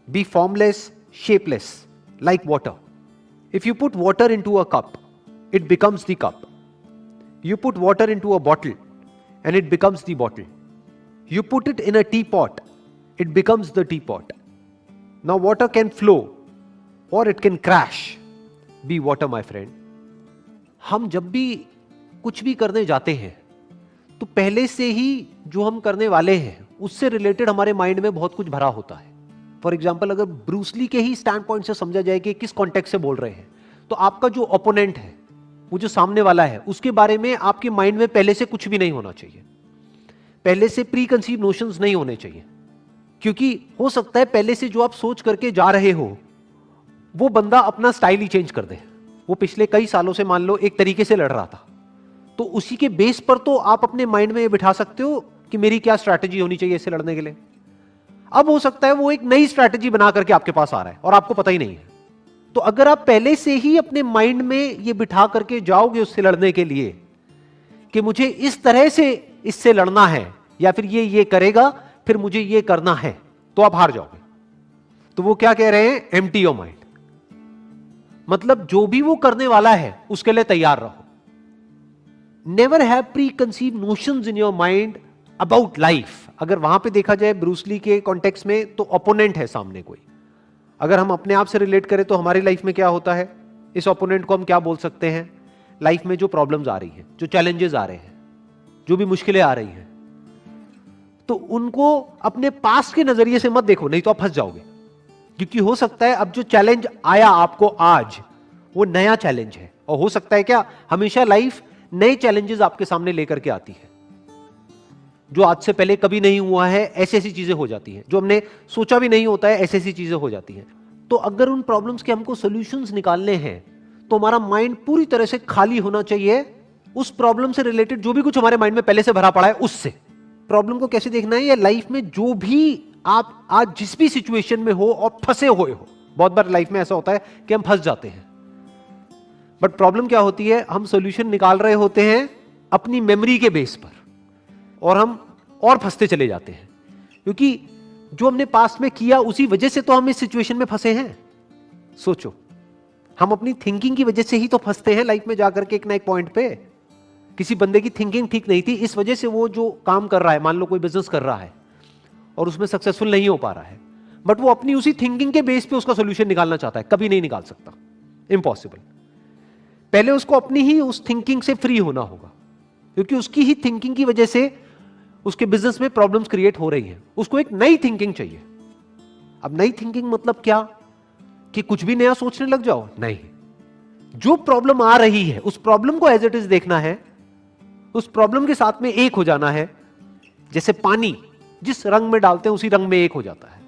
be formless, shapeless, like water. If you put water into a cup, it becomes the cup. You put water into a bottle, and it becomes the bottle. You put it in a teapot, it becomes the teapot. Now water can flow, or it can crash. Be water, my friend. हम जब भी कुछ भी करने जाते हैं, तो पहले से ही जो हम करने वाले हैं, उससे रिलेटेड हमारे माइंड में बहुत कुछ भरा होता है. फॉर एग्जाम्पल, अगर ब्रूस ली के ही स्टैंड पॉइंट से समझा जाए कि किस कॉन्टेक्स्ट से बोल रहे हैं, तो आपका जो ओपोनेंट है, वो जो सामने वाला है, उसके बारे में आपके माइंड में पहले से कुछ भी नहीं होना चाहिए. पहले से प्री कंसीव नोशंस नहीं होने चाहिए, क्योंकि हो सकता है पहले से जो आप सोच करके जा रहे हो, वो बंदा अपना स्टाइल ही चेंज कर दे. वो पिछले कई सालों से मान लो एक तरीके से लड़ रहा था, तो उसी के बेस पर तो आप अपने माइंड में ये बिठा सकते हो कि मेरी क्या स्ट्रैटेजी होनी चाहिए इससे लड़ने के लिए. अब हो सकता है वो एक नई स्ट्रैटेजी बना करके आपके पास आ रहा है और आपको पता ही नहीं है. तो अगर आप पहले से ही अपने माइंड में ये बिठा करके जाओगे उससे लड़ने के लिए कि मुझे इस तरह से इससे लड़ना है, या फिर ये करेगा फिर मुझे ये करना है, तो आप हार जाओगे. तो वो क्या कह रहे हैं? Empty your mind. मतलब जो भी वो करने वाला है उसके लिए तैयार रहो. Never have pre conceive notions in your mind about life. अगर वहां पे देखा जाए ब्रूस ली के कॉन्टेक्स्ट में, तो ओपोनेंट है सामने कोई. अगर हम अपने आप से रिलेट करें तो हमारी लाइफ में क्या होता है, इस ओपोनेंट को हम क्या बोल सकते हैं? लाइफ में जो प्रॉब्लम्स आ रही हैं, जो चैलेंजेस आ रहे हैं, जो भी मुश्किलें आ रही हैं, तो उनको अपने पास्ट के नजरिए से मत देखो, नहीं तो आप फंस जाओगे. क्योंकि हो सकता है अब जो चैलेंज आया आपको आज, वो नया चैलेंज है. और हो सकता है क्या, हमेशा लाइफ नए चैलेंजेस आपके सामने लेकर के आती है, जो आज से पहले कभी नहीं हुआ है. ऐसी ऐसी चीजें हो जाती हैं जो हमने सोचा भी नहीं होता है, ऐसी ऐसी चीजें हो जाती हैं. तो अगर उन प्रॉब्लम्स के हमको सॉल्यूशंस निकालने हैं, तो हमारा माइंड पूरी तरह से खाली होना चाहिए उस प्रॉब्लम से रिलेटेड जो भी कुछ हमारे माइंड में पहले से भरा पड़ा है उससे. प्रॉब्लम को कैसे देखना है, या लाइफ में जो भी आप आज जिस भी सिचुएशन में हो और फंसे हुए हो. बहुत बार लाइफ में ऐसा होता है कि हम फंस जाते हैं, बट प्रॉब्लम क्या होती है, हम सॉल्यूशन निकाल रहे होते हैं अपनी मेमोरी के बेस पर, और हम और फंसते चले जाते हैं. क्योंकि जो हमने पास्ट में किया उसी वजह से तो हम इस सिचुएशन में फंसे हैं. सोचो, हम अपनी थिंकिंग की वजह से ही तो फंसते हैं लाइफ में जाकर के एक ना एक पॉइंट पे. किसी बंदे की थिंकिंग ठीक नहीं थी, इस वजह से वो जो काम कर रहा है, मान लो कोई बिजनेस कर रहा है और उसमें सक्सेसफुल नहीं हो पा रहा है, बट वो अपनी उसी थिंकिंग के बेस पे उसका सोल्यूशन निकालना चाहता है. कभी नहीं निकाल सकता, इम्पॉसिबल. पहले उसको अपनी ही उस थिंकिंग से फ्री होना होगा, क्योंकि उसकी ही थिंकिंग की वजह से उसके बिजनेस में प्रॉब्लम्स क्रिएट हो रही हैं. उसको एक नई थिंकिंग चाहिए. अब नई थिंकिंग मतलब क्या, कि कुछ भी नया सोचने लग जाओ? नहीं. जो प्रॉब्लम आ रही है उस प्रॉब्लम को एज इट इज देखना है, उस प्रॉब्लम के साथ में एक हो जाना है. जैसे पानी जिस रंग में डालते हैं उसी रंग में एक हो जाता है.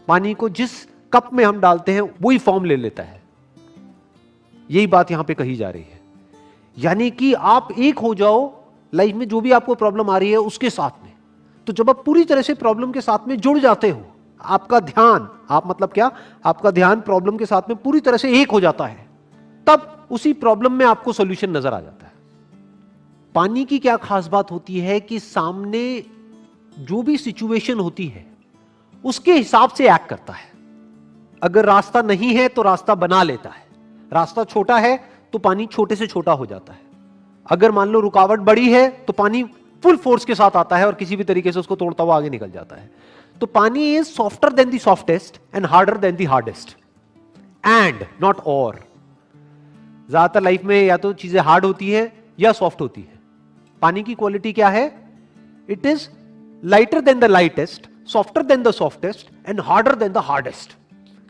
पानी को जिस कप में हम डालते हैं वही फॉर्म ले लेता है. यही बात यहां पे कही जा रही है. यानी कि आप एक हो जाओ लाइफ में जो भी आपको प्रॉब्लम आ रही है उसके साथ में. तो जब आप पूरी तरह से प्रॉब्लम के साथ में जुड़ जाते हो, आपका ध्यान, आप मतलब क्या, आपका ध्यान प्रॉब्लम के साथ में पूरी तरह से एक हो जाता है, तब उसी प्रॉब्लम में आपको सॉल्यूशन नजर आ जाता है. पानी की क्या खास बात होती है कि सामने जो भी सिचुएशन होती है उसके हिसाब से एक्ट करता है. अगर रास्ता नहीं है तो रास्ता बना लेता है. रास्ता छोटा है तो पानी छोटे से छोटा हो जाता है. अगर मान लो रुकावट बड़ी है तो पानी फुल फोर्स के साथ आता है और किसी भी तरीके से उसको तोड़ता हुआ आगे निकल जाता है. तो पानी is softer then the softest and harder than the hardest, and not और. ज्यादातर लाइफ में या तो चीजें हार्ड होती है या सॉफ्ट होती है. पानी की क्वालिटी क्या है? It is lighter than the lightest, softer then the softest and harder than the hardest.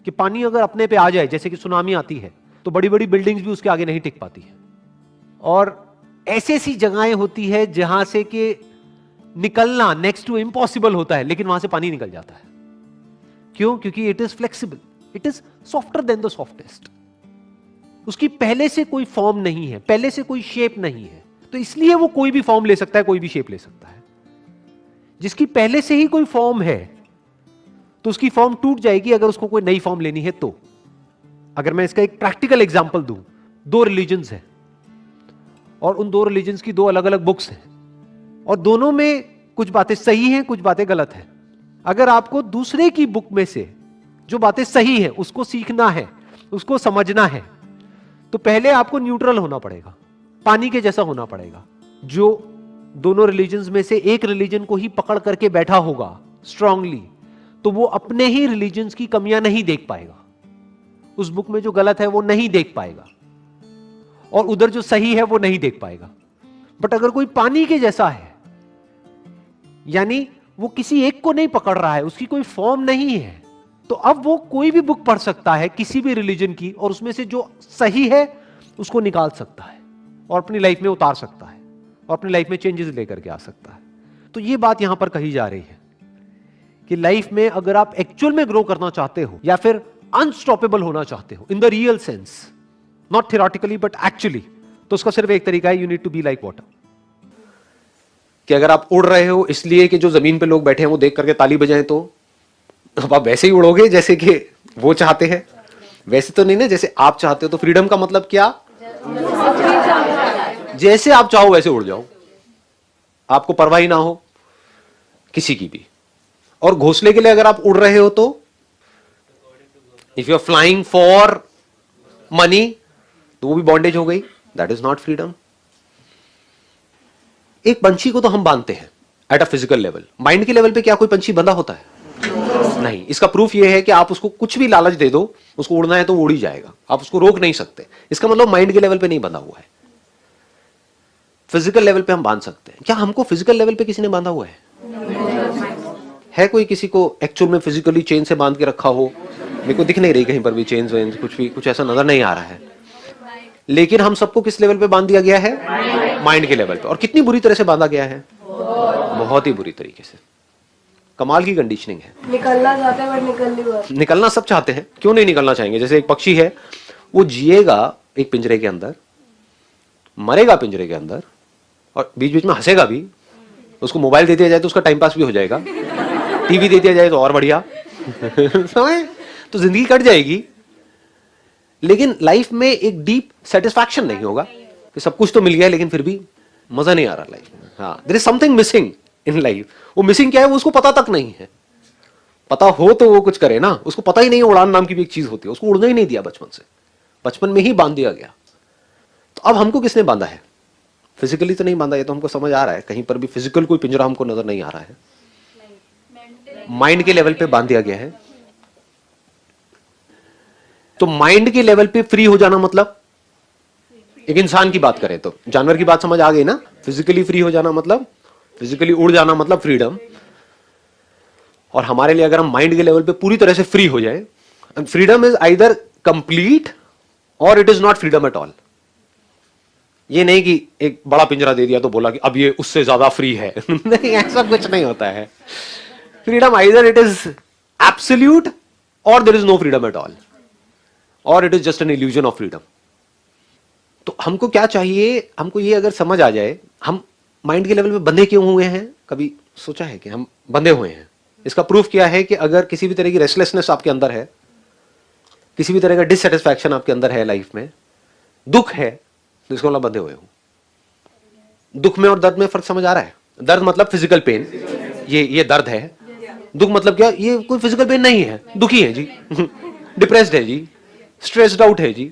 कि पानी अगर अपने पे आ जाए, जैसे कि सुनामी आती है, तो बड़ी बड़ी बिल्डिंग्स भी उसके आगे नहीं टिक पाती है. और ऐसी ऐसी जगहें होती है जहां से कि निकलना नेक्स्ट टू इम्पॉसिबल होता है, लेकिन वहां से पानी निकल जाता है. क्यों? क्योंकि it is flexible, it is softer then the softest. उसकी पहले से कोई फॉर्म नहीं है, पहले से कोई शेप नहीं है, तो इसलिए वो कोई भी फॉर्म ले सकता है, कोई भी शेप ले सकता है. जिसकी पहले से ही कोई फॉर्म है तो उसकी फॉर्म टूट जाएगी अगर उसको कोई नई फॉर्म लेनी है तो. अगर मैं इसका एक प्रैक्टिकल एग्जांपल दूं, 2 रिलीजन्स हैं और उन 2 रिलीजन्स की 2 अलग अलग बुक्स हैं, और दोनों में कुछ बातें सही हैं, कुछ बातें गलत हैं. अगर आपको दूसरे की बुक में से जो बातें सही है उसको सीखना है, उसको समझना है, तो पहले आपको न्यूट्रल होना पड़ेगा, पानी के जैसा होना पड़ेगा। जो दोनों रिलीजन्स में से एक रिलीजन को ही पकड़ करके बैठा होगा स्ट्रांगली, तो वो अपने ही रिलीजन्स की कमियां नहीं देख पाएगा, उस बुक में जो गलत है वो नहीं देख पाएगा, और उधर जो सही है वो नहीं देख पाएगा। बट अगर कोई पानी के जैसा है, यानी वो किसी एक को नहीं पकड़ रहा है, उसकी कोई फॉर्म नहीं है, तो अब वो कोई भी बुक पढ़ सकता है किसी भी रिलीजन की, और उसमें से जो सही है उसको निकाल सकता है और अपनी लाइफ में उतार सकता है और अपनी लाइफ में चेंजेस लेकर के आ सकता है। तो ये बात यहां पर कही जा रही है कि लाइफ में अगर आप एक्चुअल में ग्रो करना चाहते हो या फिर अनस्टॉपेबल होना चाहते हो in the real sense, not theoretically but actually, तो उसका सिर्फ एक तरीका है, you need to be like water. कि अगर आप उड़ रहे हो इसलिए कि जो जमीन पे लोग बैठे हैं वो देख करके ताली बजाएं, तो अब आप वैसे ही उड़ोगे जैसे कि वो चाहते हैं? वैसे तो नहीं ना, जैसे आप चाहते हो। तो फ्रीडम का मतलब क्या? जैसे आप चाहो वैसे उड़ जाओ, आपको परवाह ही ना हो किसी की भी। और घोंसले के लिए अगर आप उड़ रहे हो तो if you are flying for money, तो वो भी बॉन्डेज हो गई, दैट इज नॉट फ्रीडम। एक पंछी को तो हम बांधते हैं at a physical level, mind के लेवल पे क्या कोई पंछी बंधा होता है? नहीं। इसका प्रूफ यह है कि आप उसको कुछ भी लालच दे दो, उसको उड़ना है तो वो उड़ ही जाएगा, आप उसको रोक नहीं सकते। इसका मतलब माइंड के लेवल पे नहीं बंधा हुआ है, फिजिकल लेवल पे हम बांध सकते हैं। क्या हमको फिजिकल लेवल पे किसी ने बांधा हुआ है? है कोई किसी को एक्चुअल में फिजिकली चेन से बांध के रखा हो? मेरे को दिख नहीं रही कहीं पर भी चेन वेन, कुछ भी कुछ ऐसा नजर नहीं आ रहा है। लेकिन हम सबको किस लेवल पे बांध दिया गया है? माइंड के लेवल पे। और कितनी बुरी तरह से बांधा गया है? बहुत ही बुरी तरीके से। कमाल की कंडीशनिंग है। निकलना चाहते हैं बट निकलना सब चाहते हैं, क्यों नहीं निकलना चाहेंगे? जैसे एक पक्षी है, वो जिएगा एक पिंजरे के अंदर, मरेगा पिंजरे के अंदर, और बीच बीच में हंसेगा भी। उसको मोबाइल दे दिया जाए तो उसका टाइम पास भी हो जाएगा, टीवी दे दिया जाए तो और बढ़िया समझ, तो जिंदगी कट जाएगी। लेकिन लाइफ में एक डीप सेटिस्फैक्शन नहीं होगा कि सब कुछ तो मिल गया लेकिन फिर भी मजा नहीं आ रहा लाइफ में। हाँ, there is something missing in life. वो मिसिंग क्या है वो उसको पता तक नहीं है। पता हो तो वो कुछ करे ना, उसको पता ही नहीं है उड़ान नाम की भी एक चीज होती है। उसको उड़ना ही नहीं दिया बचपन से, बचपन में ही बांध दिया गया। तो अब हमको किसने बांधा है? फिजिकली तो नहीं बांधा, ये तो हमको समझ आ रहा है, कहीं पर भी फिजिकल कोई पिंजरा हमको नजर नहीं आ रहा है। माइंड के लेवल पे बांध दिया गया है। तो माइंड के लेवल पे फ्री हो जाना मतलब, एक इंसान की बात करें तो, जानवर की बात समझ आ गई ना? फिजिकली फ्री हो जाना मतलब, फिजिकली उड़ जाना मतलब फ्रीडम। और हमारे लिए अगर हम माइंड के लेवल पे पूरी तरह से फ्री हो जाए, फ्रीडम इज आइदर कंप्लीट और it is not freedom at all. ये नहीं कि एक बड़ा पिंजरा दे दिया तो बोला कि अब ये उससे ज्यादा फ्री है नहीं, ऐसा कुछ नहीं होता है। Freedom either it is absolute और there is no freedom at all, और it is just an illusion of freedom. तो हमको क्या चाहिए? हमको ये अगर समझ आ जाए हम माइंड के लेवल पे बंधे क्यों हुए हैं, कभी सोचा है कि हम बंधे हुए हैं? इसका प्रूफ क्या है कि अगर किसी भी तरह की रेस्टलेसनेस आपके अंदर है, किसी भी तरह का डिससेटिस्फैक्शन आपके अंदर है, लाइफ में दुख है, तो इसको मतलब बंधे हुए हो। दुख में और दर्द में फर्क समझ आ रहा है? दर्द मतलब फिजिकल पेन, ये दर्द है। दुख मतलब क्या? ये कोई फिजिकल पेन नहीं है, दुखी है जी डिप्रेस्ड है जी, स्ट्रेस्ड आउट है जी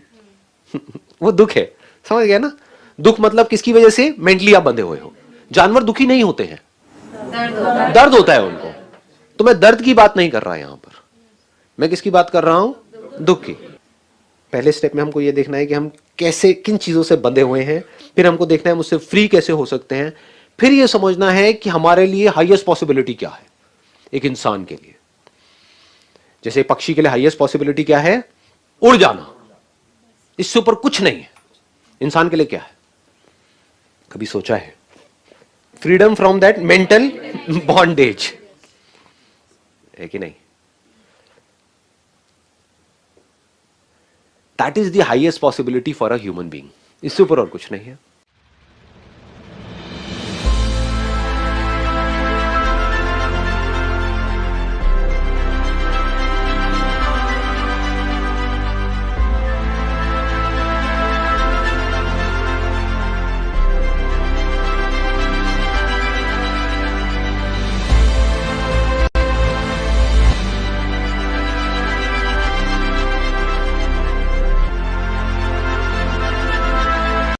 वो दुख है। समझ गया ना? दुख मतलब किसकी वजह से? मेंटली आप बंधे हुए हो। जानवर दुखी नहीं होते हैं, दर्द होता है उनको। तो मैं दर्द की बात नहीं कर रहा यहां पर, मैं किसकी बात कर रहा हूं? दुख की। पहले स्टेप में हमको यह देखना है कि हम कैसे, किन चीजों से बंधे हुए हैं, फिर हमको देखना है मुझसे फ्री कैसे हो सकते हैं, फिर यह समझना है कि हमारे लिए हाईएस्ट पॉसिबिलिटी क्या है एक इंसान के लिए। जैसे पक्षी के लिए हाईएस्ट पॉसिबिलिटी क्या है? उड़ जाना, इससे ऊपर कुछ नहीं है। इंसान के लिए क्या है? कभी सोचा है? Freedom from that mental bondage है कि नहीं? That is the highest possibility for a human being, इससे ऊपर और कुछ नहीं है।